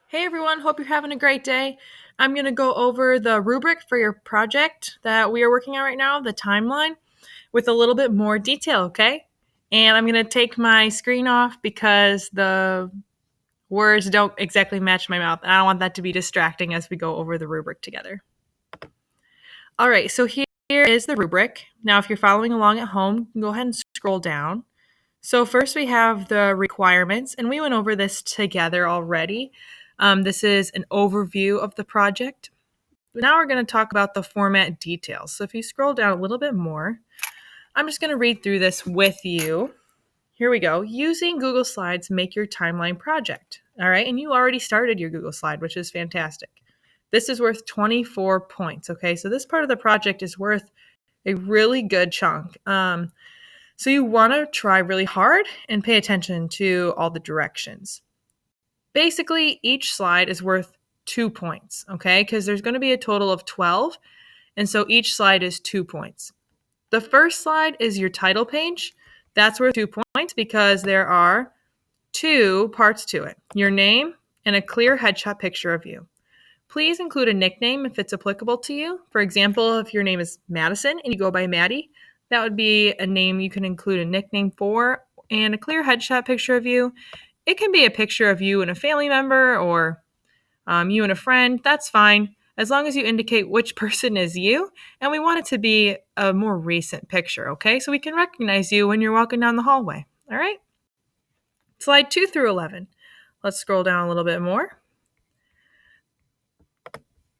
Hey everyone, hope you're having a great day. I'm going to go over the rubric for your project that we are working on right now, the timeline, with a little bit more detail, okay? And I'm going to take my screen off because the words don't exactly match my mouth. And I don't want that to be distracting as we go over the rubric together. All right, so here is the rubric. Now, if you're following along at home, you can go ahead and scroll down. So first we have the requirements, and we went over this together already. This is an overview of the project. Now we're going to talk about the format details. So if you scroll down a little bit more, I'm just going to read through this with you. Here we go. Using Google Slides, make your timeline project. All right, and you already started your Google Slide, which is fantastic. This is worth 24 points, okay? So this part of the project is worth a really good chunk. So you want to try really hard and pay attention to all the directions. Basically, each slide is worth 2 points, okay? Because there's going to be a total of 12, and so each slide is 2 points. The first slide is your title page. That's worth 2 points because there are 2 parts to it, your name and a clear headshot picture of you. Please include a nickname if it's applicable to you. For example, if your name is Madison and you go by Maddie, that would be a name you can include a nickname for, and a clear headshot picture of you. It can be a picture of you and a family member or you and a friend. That's fine, as long as you indicate which person is you. And we want it to be a more recent picture, okay? So we can recognize you when you're walking down the hallway, all right? Slide 2 through 11. Let's scroll down a little bit more.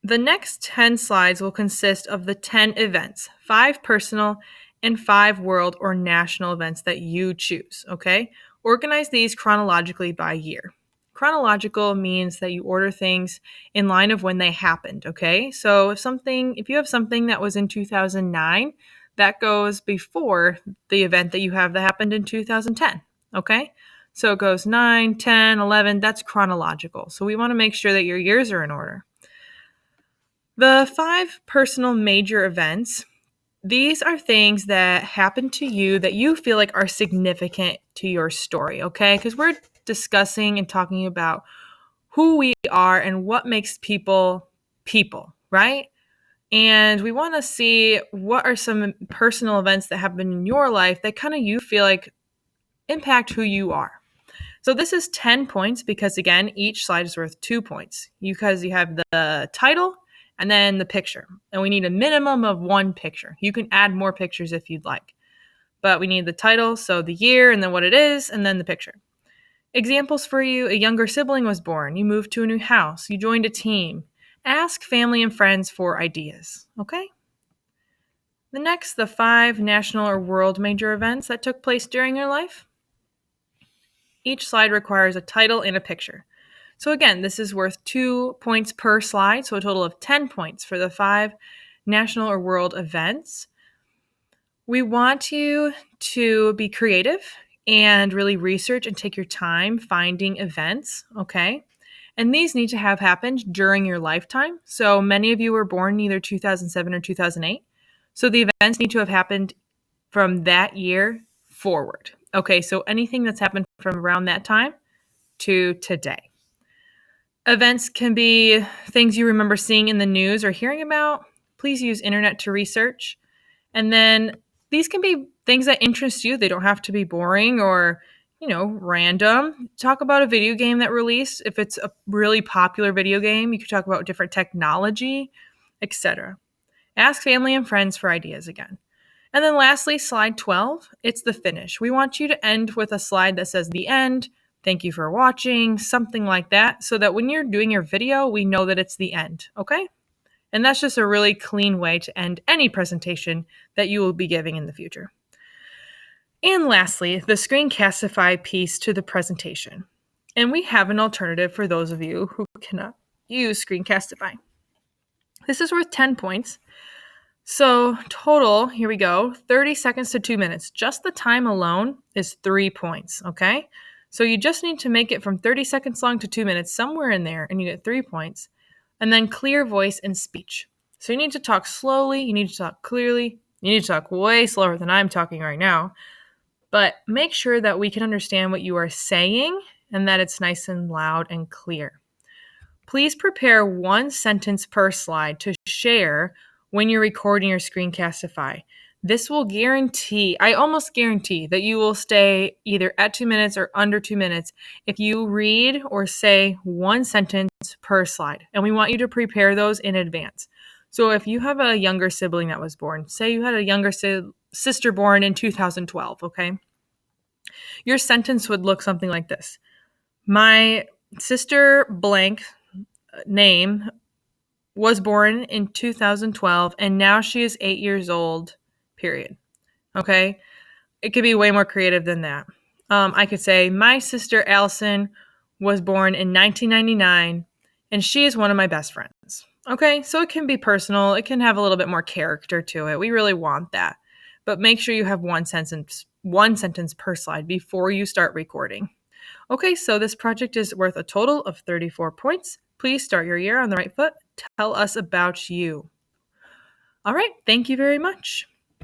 The next 10 slides will consist of the 10 events, 5 personal and 5 world or national events that you choose, okay? Organize these chronologically by year. Chronological means that you order things in line of when they happened, okay? So if you have something that was in 2009, that goes before the event that you have that happened in 2010, okay? So it goes 9, 10, 11, that's chronological. So we want to make sure that your years are in order. The 5 personal major events, these are things that happen to you that you feel like are significant to your story, okay? Because we're discussing and talking about who we are and what makes people, right? And we want to see what are some personal events that happen in your life that kind of you feel like impact who you are. So this is 10 points because, again, each slide is worth 2 points because you have the title and then the picture. And we need a minimum of 1 picture. You can add more pictures if you'd like. But we need the title, so the year, and then what it is, and then the picture. Examples for you: a younger sibling was born, you moved to a new house, you joined a team. Ask family and friends for ideas, okay? The 5 national or world major events that took place during your life. Each slide requires a title and a picture. So again, this is worth 2 points per slide, so a total of 10 points for the 5 national or world events. We want you to be creative and really research and take your time finding events, okay? And these need to have happened during your lifetime. So many of you were born either 2007 or 2008. So the events need to have happened from that year forward. Okay, so anything that's happened from around that time to today. Events can be things you remember seeing in the news or hearing about. Please use internet to research. And then these can be things that interest you. They don't have to be boring or, random. Talk about a video game that released. If it's a really popular video game, you could talk about different technology, etc. Ask family and friends for ideas again. And then lastly, slide 12, it's the finish. We want you to end with a slide that says the end, thank you for watching, something like that, so that when you're doing your video, we know that it's the end, okay? And that's just a really clean way to end any presentation that you will be giving in the future. And lastly, the Screencastify piece to the presentation. And we have an alternative for those of you who cannot use Screencastify. This is worth 10 points. So total, here we go, 30 seconds to 2 minutes. Just the time alone is 3 points, okay? So you just need to make it from 30 seconds long to 2 minutes, somewhere in there, and you get 3 points. And then clear voice and speech. So you need to talk slowly, you need to talk clearly, you need to talk way slower than I'm talking right now. But make sure that we can understand what you are saying and that it's nice and loud and clear. Please prepare one sentence per slide to share when you're recording your Screencastify. This will I almost guarantee that you will stay either at 2 minutes or under 2 minutes if you read or say one sentence per slide. And we want you to prepare those in advance. So if you have a younger sibling that was born, say you had a younger sister born in 2012, okay? Your sentence would look something like this. My sister blank name was born in 2012 and now she is 8 years old, period. Okay? It could be way more creative than that. I could say, my sister Allison was born in 1999 and she is one of my best friends. Okay? So it can be personal. It can have a little bit more character to it. We really want that. But make sure you have one sentence per slide before you start recording. Okay, so this project is worth a total of 34 points. Please start your year on the right foot. Tell us about you. All right, thank you very much.